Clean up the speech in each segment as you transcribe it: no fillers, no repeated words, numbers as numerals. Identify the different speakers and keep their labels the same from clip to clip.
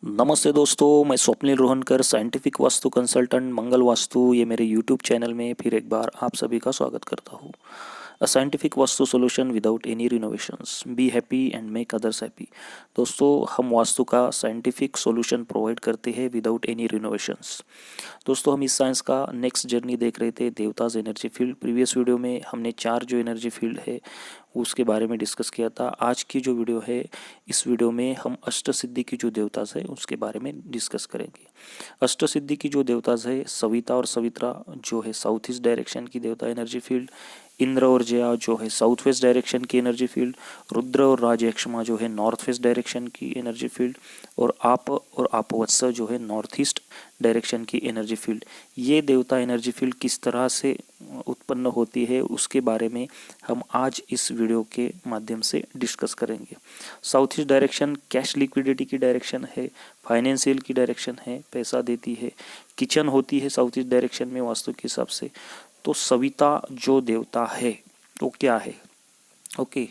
Speaker 1: नमस्ते दोस्तों, मैं स्वप्निल रोहनकर, साइंटिफिक वास्तु कंसल्टेंट, मंगल वास्तु, ये मेरे यूट्यूब चैनल में फिर एक बार आप सभी का स्वागत करता हूँ। A scientific vastu solution without any renovations, be happy and make others happy. दोस्तों, हम वास्तु का साइंटिफिक सोल्यूशन प्रोवाइड करते हैं विदाउट एनी रिनोवेशंस। दोस्तों, हम इस साइंस का नेक्स्ट जर्नी देख रहे थे, देवताज एनर्जी फील्ड। प्रीवियस वीडियो में हमने 4 जो एनर्जी फील्ड है उसके बारे में डिस्कस किया था। आज की जो वीडियो है, इस वीडियो में हम अष्ट सिद्धि की जो देवताज है उसके बारे में डिस्कस करेंगे। अष्ट सिद्धि की जो देवताज है, सविता और सवित्रा जो है साउथ ईस्ट डायरेक्शन की देवता एनर्जी फील्ड, इंद्र और जया जो है साउथ वेस्ट डायरेक्शन की एनर्जी फील्ड, रुद्र और राजयक्षमा जो है नॉर्थ वेस्ट डायरेक्शन की एनर्जी फील्ड, और आप और आपवत्स जो है नॉर्थ ईस्ट डायरेक्शन की एनर्जी फील्ड। ये देवता एनर्जी फील्ड किस तरह से उत्पन्न होती है उसके बारे में हम आज इस वीडियो के माध्यम से डिस्कस करेंगे। South east direction cash liquidity की डायरेक्शन है, फाइनेंशियल की डायरेक्शन है, पैसा देती है, किचन होती है साउथ ईस्ट डायरेक्शन में वास्तु के हिसाब से। तो सविता जो देवता है वो क्या है? ओके,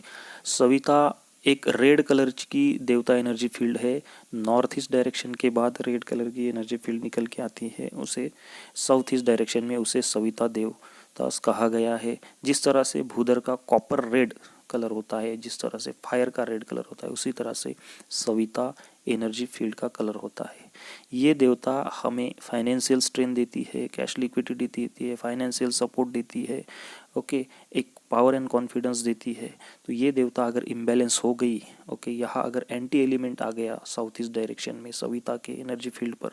Speaker 1: सविता एक रेड कलर की देवता एनर्जी फील्ड है। नॉर्थ ईस्ट डायरेक्शन के बाद रेड कलर की एनर्जी फील्ड निकल के आती है, उसे साउथ ईस्ट डायरेक्शन में उसे सविता देवता कहा गया है। जिस तरह से भूदर का कॉपर रेड कलर होता है, जिस तरह से फायर का रेड कलर होता है, उसी तरह से सविता एनर्जी फील्ड का कलर होता है। ये देवता हमें फाइनेंशियल स्ट्रेंथ देती है, कैश लिक्विडिटी देती है, फाइनेंशियल सपोर्ट देती है, ओके, एक पावर एंड कॉन्फिडेंस देती है। तो ये देवता अगर इम्बैलेंस हो गई, ओके, यहाँ अगर एंटी एलिमेंट आ गया साउथ ईस्ट डायरेक्शन में सविता के एनर्जी फील्ड पर,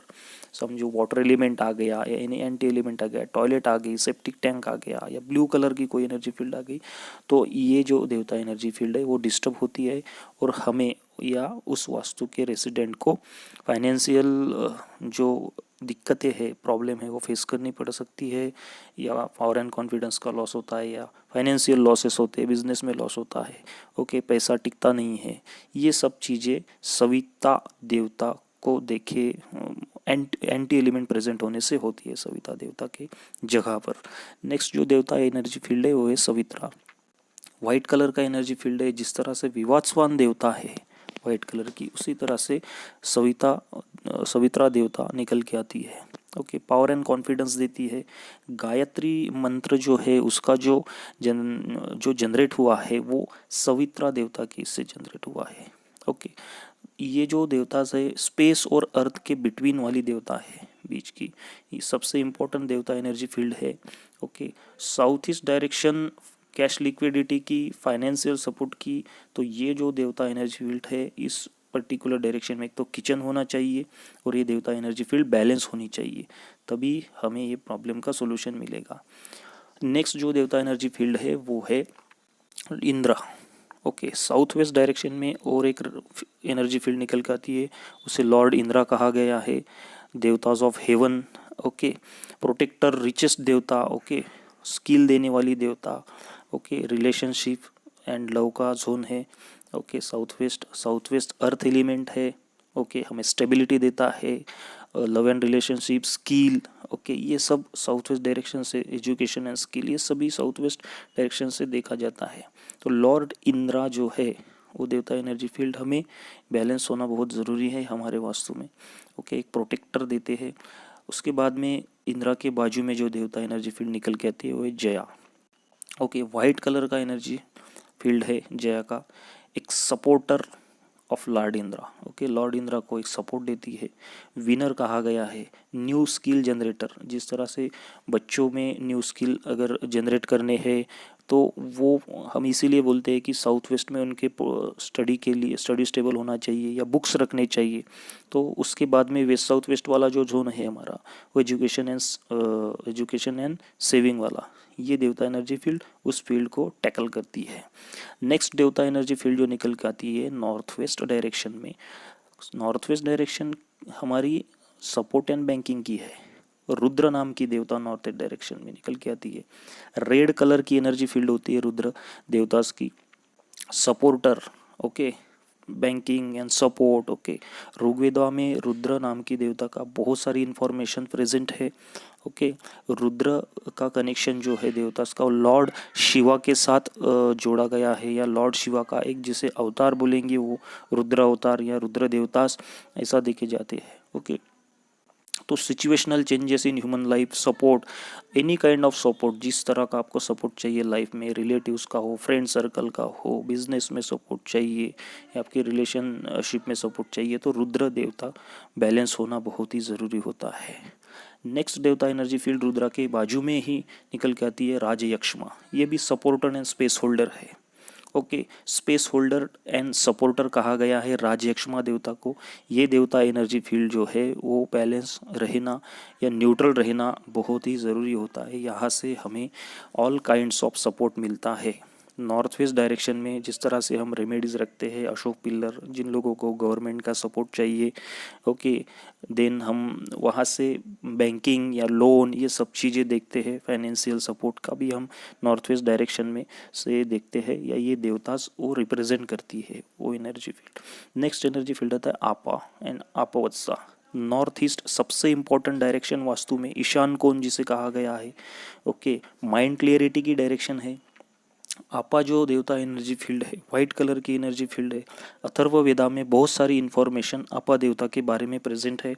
Speaker 1: समझो वाटर एलिमेंट आ गया या एनी एंटी एलिमेंट आ गया, टॉयलेट आ गई, सेप्टिक टैंक आ गया, या ब्लू कलर की कोई एनर्जी फील्ड आ गई, तो ये जो देवता एनर्जी फील्ड है वो डिस्टर्ब होती है और हमें या उस वास्तु के रेसिडेंट को फाइनेंशियल जो दिक्कतें है, प्रॉब्लम है, वो फेस करनी पड़ सकती है, या पावर एंड कॉन्फिडेंस का लॉस होता है, या फाइनेंशियल लॉसेस होते हैं, बिजनेस में लॉस होता है, ओके, पैसा टिकता नहीं है। ये सब चीज़ें सविता देवता को देखे एंटी एलिमेंट प्रेजेंट होने से होती है सविता देवता के जगह पर। नेक्स्ट जो देवता एनर्जी फील्ड है वो है सवित्रा। वाइट कलर का एनर्जी फील्ड है। जिस तरह से विवादस्वान देवता है वाइट कलर की, उसी तरह से सवित्रा देवता निकल के आती है। ओके, पावर एंड कॉन्फिडेंस देती है। गायत्री मंत्र जो है उसका जो जनरेट हुआ है वो सवित्रा देवता की इससे जनरेट हुआ है। ओके, ये जो देवता है स्पेस और अर्थ के बिटवीन वाली देवता है, बीच की, ये सबसे इम्पोर्टेंट देवता एनर्जी फील्ड है। Okay, south east direction cash liquidity की, फाइनेंशियल सपोर्ट की। तो ये जो देवता एनर्जी फील्ड है इस पर्टिकुलर डायरेक्शन में एक तो किचन होना चाहिए और ये देवता एनर्जी फील्ड बैलेंस होनी चाहिए, तभी हमें ये प्रॉब्लम का सोल्यूशन मिलेगा। नेक्स्ट जो देवता एनर्जी फील्ड है वो है Indra. Okay, south west direction में और एक एनर्जी फील्ड निकल के आती है, उसे लॉर्ड इंद्रा कहा गया है। देवताज of heaven, okay, protector, richest देवता, ओके, स्किल देने वाली देवता, ओके, रिलेशनशिप एंड लव का जोन है। Okay, south west earth element है। ओके, हमें स्टेबिलिटी देता है, love and relationship, skill, okay, ये सब साउथ वेस्ट डायरेक्शन से, एजुकेशन एंड स्किल, ये सभी साउथ वेस्ट डायरेक्शन से देखा जाता है। तो लॉर्ड इंद्रा जो है वो देवता एनर्जी फील्ड हमें बैलेंस होना बहुत ज़रूरी है हमारे वास्तु में। ओके, एक प्रोटेक्टर देते हैं। उसके बाद में इंद्रा के बाजू में जो देवता एनर्जी फील्ड निकल के आती है वो है जया। ओके, वाइट कलर का एनर्जी फील्ड है जया का, एक supporter of Lord Indira. Okay, Lord Indira को एक सपोर्ट देती है। विनर कहा गया है, न्यू स्किल जनरेटर। जिस तरह से बच्चों में न्यू स्किल अगर जनरेट करने हैं तो वो हम इसीलिए बोलते हैं कि साउथ वेस्ट में उनके स्टडी के लिए स्टडी स्टेबल होना चाहिए या बुक्स रखने चाहिए। तो उसके बाद में वेस्ट साउथ वेस्ट वाला जो जोन है हमारा वो एजुकेशन एंड सेविंग वाला, ये देवता एनर्जी फील्ड उस फील्ड को टैकल करती है। नेक्स्ट देवता एनर्जी फील्ड जो निकल के आती है नॉर्थ वेस्ट डायरेक्शन में। नॉर्थ वेस्ट डायरेक्शन हमारी सपोर्ट एंड बैंकिंग की है। रुद्र नाम की देवता नॉर्थ वेस्ट डायरेक्शन में निकल के आती है। रेड कलर की एनर्जी फील्ड होती है रुद्र देवतास की, supporter, okay, banking and support. Okay, Rigveda में रुद्र नाम की देवता का बहुत सारी इंफॉर्मेशन प्रेजेंट है। ओके, रुद्र का कनेक्शन जो है देवतास का, लॉर्ड शिवा के साथ जोड़ा गया है, या लॉर्ड शिवा का एक जिसे अवतार बोलेंगे वो रुद्र अवतार या रुद्र देवतास ऐसा देखे जाते हैं। ओके, तो situational changes in human life, support, any kind of support, जिस तरह का आपको सपोर्ट चाहिए लाइफ में, रिलेटिव्स का हो, फ्रेंड सर्कल का हो, बिजनेस में सपोर्ट चाहिए या आपके रिलेशनशिप में सपोर्ट चाहिए, तो रुद्र देवता बैलेंस होना बहुत ही ज़रूरी होता है। नेक्स्ट देवता एनर्जी फील्ड रुद्रा के बाजू में ही निकल के आती है राजयक्ष्मा। ये भी सपोर्टर एंड स्पेस होल्डर है। Okay, space holder and supporter कहा गया है राजयक्ष्मा देवता को। ये देवता एनर्जी फील्ड जो है वो बैलेंस रहना या न्यूट्रल रहना बहुत ही ज़रूरी होता है। यहाँ से हमें ऑल काइंड्स ऑफ सपोर्ट मिलता है। नॉर्थ वेस्ट डायरेक्शन में जिस तरह से हम रेमेडीज़ रखते हैं, अशोक पिल्लर, जिन लोगों को गवर्नमेंट का सपोर्ट चाहिए, ओके, देन हम वहाँ से बैंकिंग या लोन ये सब चीज़ें देखते हैं, फाइनेंशियल सपोर्ट का भी हम नॉर्थ वेस्ट डायरेक्शन में से देखते हैं, या ये देवतास वो रिप्रेजेंट करती है वो energy field. Next energy field आता है आपा एंड आपावत्सा। नॉर्थ ईस्ट सबसे इम्पोर्टेंट डायरेक्शन वास्तु में, ईशान कोण जिसे कहा गया है। ओके, माइंड क्लियरिटी की डायरेक्शन है। आपा जो देवता एनर्जी फील्ड है, वाइट कलर की एनर्जी फील्ड है। अथर्व वेदा में बहुत सारी इंफॉर्मेशन आपा देवता के बारे में प्रेजेंट है।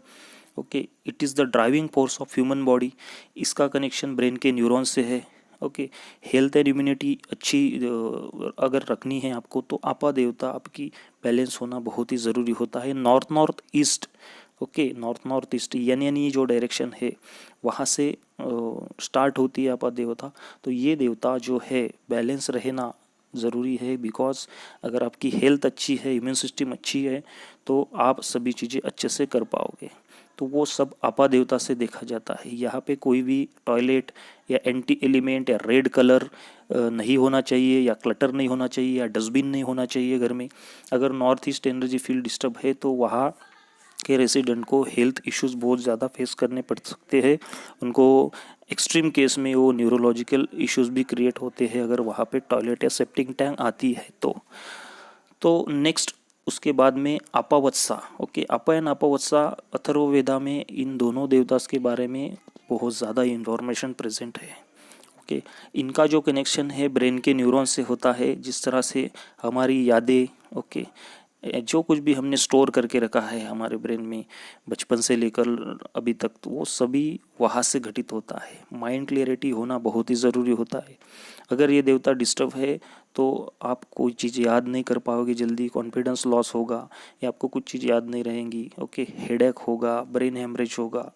Speaker 1: Okay, it is the driving force of human body. इसका कनेक्शन ब्रेन के न्यूरॉन्स से है। ओके, हेल्थ एंड इम्यूनिटी अच्छी अगर रखनी है आपको, तो आपा देवता आपकी बैलेंस होना बहुत ही ज़रूरी होता है। North north east, okay, north north east यानी जो डायरेक्शन है वहाँ से स्टार्ट होती है आपा देवता। तो ये देवता जो है बैलेंस रहना ज़रूरी है, बिकॉज अगर आपकी हेल्थ अच्छी है, इम्यून सिस्टम अच्छी है, तो आप सभी चीज़ें अच्छे से कर पाओगे। तो वो सब आपा देवता से देखा जाता है। यहाँ पे कोई भी टॉयलेट या एंटी एलिमेंट या रेड कलर नहीं होना चाहिए, या क्लटर नहीं होना चाहिए, या डस्टबिन नहीं होना चाहिए घर में। अगर north east energy field disturb है तो वहाँ के रेसिडेंट को हेल्थ इश्यूज बहुत ज़्यादा फेस करने पड़ सकते हैं। उनको एक्सट्रीम केस में वो न्यूरोलॉजिकल इश्यूज भी क्रिएट होते हैं अगर वहाँ पे टॉयलेट या सेप्टिक टैंक आती है तो नेक्स्ट उसके बाद में आपावत्सा। ओके, आपा एंड आपावत्सा, अथर्ववेदा में इन दोनों देवतास के बारे में बहुत ज़्यादा इंफॉर्मेशन प्रेजेंट है। ओके, इनका जो कनेक्शन है ब्रेन के न्यूरॉन से होता है। जिस तरह से हमारी यादें, ओके, जो कुछ भी हमने स्टोर करके रखा है हमारे ब्रेन में बचपन से लेकर अभी तक, तो वो सभी वहाँ से घटित होता है। माइंड क्लियरिटी होना बहुत ही ज़रूरी होता है। अगर ये देवता डिस्टर्ब है तो आप कोई चीज़ याद नहीं कर पाओगे जल्दी, कॉन्फिडेंस लॉस होगा, या आपको कुछ चीज़ याद नहीं रहेंगी। ओके, हेडेक होगा, ब्रेन हेमरेज होगा,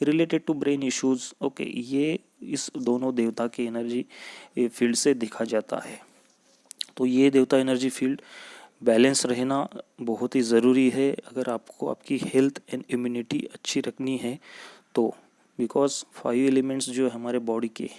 Speaker 1: related to brain issues. Okay, ये इस दोनों देवता की एनर्जी फील्ड से देखा जाता है। तो ये देवता एनर्जी फील्ड बैलेंस रहना बहुत ही ज़रूरी है अगर आपको आपकी हेल्थ एंड इम्यूनिटी अच्छी रखनी है तो। बिकॉज 5 एलिमेंट्स जो है हमारे बॉडी के,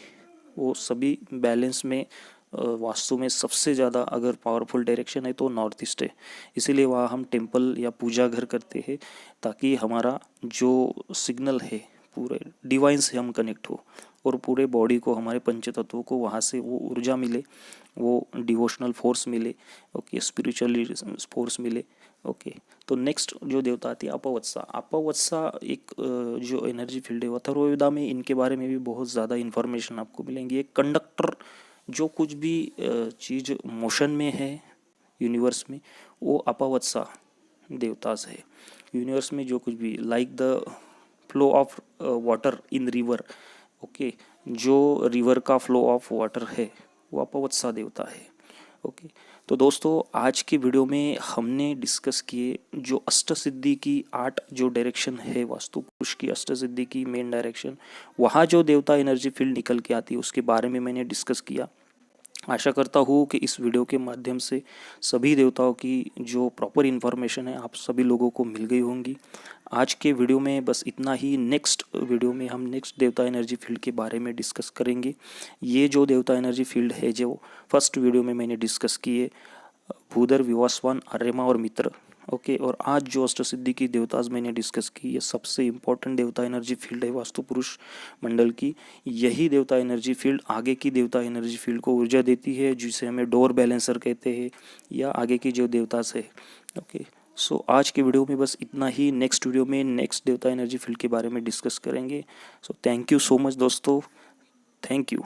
Speaker 1: वो सभी बैलेंस में वास्तु में सबसे ज़्यादा अगर पावरफुल डायरेक्शन है तो नॉर्थ ईस्ट है। इसीलिए वहाँ हम टेंपल या पूजा घर करते हैं, ताकि हमारा जो सिग्नल है पूरे डिवाइन से हम कनेक्ट हो, और पूरे बॉडी को, हमारे पंच तत्वों को वहाँ से वो ऊर्जा मिले, वो डिवोशनल फोर्स मिले, ओके, स्पिरिचुअली फोर्स मिले। ओके, तो नेक्स्ट जो देवता आती है अपावत्सा। अपावत्सा एक जो एनर्जी फील्ड है, अथर्ववेदा में इनके बारे में भी बहुत ज़्यादा इन्फॉर्मेशन आपको मिलेंगी। एक कंडक्टर, जो कुछ भी चीज़ मोशन में है यूनिवर्स में, वो अपावत्सा देवता से है। यूनिवर्स में जो कुछ भी, like the flow of water in river, okay, जो रिवर का फ्लो ऑफ वाटर है वो अपावत्सा देवता है। ओके, तो दोस्तों आज की वीडियो में हमने डिस्कस किए जो अष्ट सिद्धि की 8 जो डायरेक्शन है वास्तु पुरुष की, अष्ट सिद्धि की मेन डायरेक्शन, वहाँ जो देवता एनर्जी फील्ड निकल के आती है उसके बारे में मैंने डिस्कस किया। आशा करता हूँ कि इस वीडियो के माध्यम से सभी देवताओं की जो प्रॉपर इन्फॉर्मेशन है आप सभी लोगों को मिल गई होंगी। आज के वीडियो में बस इतना ही। नेक्स्ट वीडियो में हम नेक्स्ट देवता एनर्जी फील्ड के बारे में डिस्कस करेंगे। ये जो देवता एनर्जी फील्ड है जो फर्स्ट वीडियो में मैंने डिस्कस किए, भूधर, विवासवान, आर्यमा और मित्र। ओके, और आज जो अष्ट सिद्धि की देवताज मैंने डिस्कस की, ये सबसे इम्पोर्टेंट देवता एनर्जी फील्ड है वास्तु पुरुष मंडल की। यही देवता एनर्जी फील्ड आगे की देवता एनर्जी फील्ड को ऊर्जा देती है, जिसे हमें डोर बैलेंसर कहते हैं, या आगे की जो देवता से। ओके, सो आज के वीडियो में बस इतना ही। नेक्स्ट वीडियो में नेक्स्ट देवता एनर्जी फील्ड के बारे में डिस्कस करेंगे। So thank you so much दोस्तों, थैंक यू।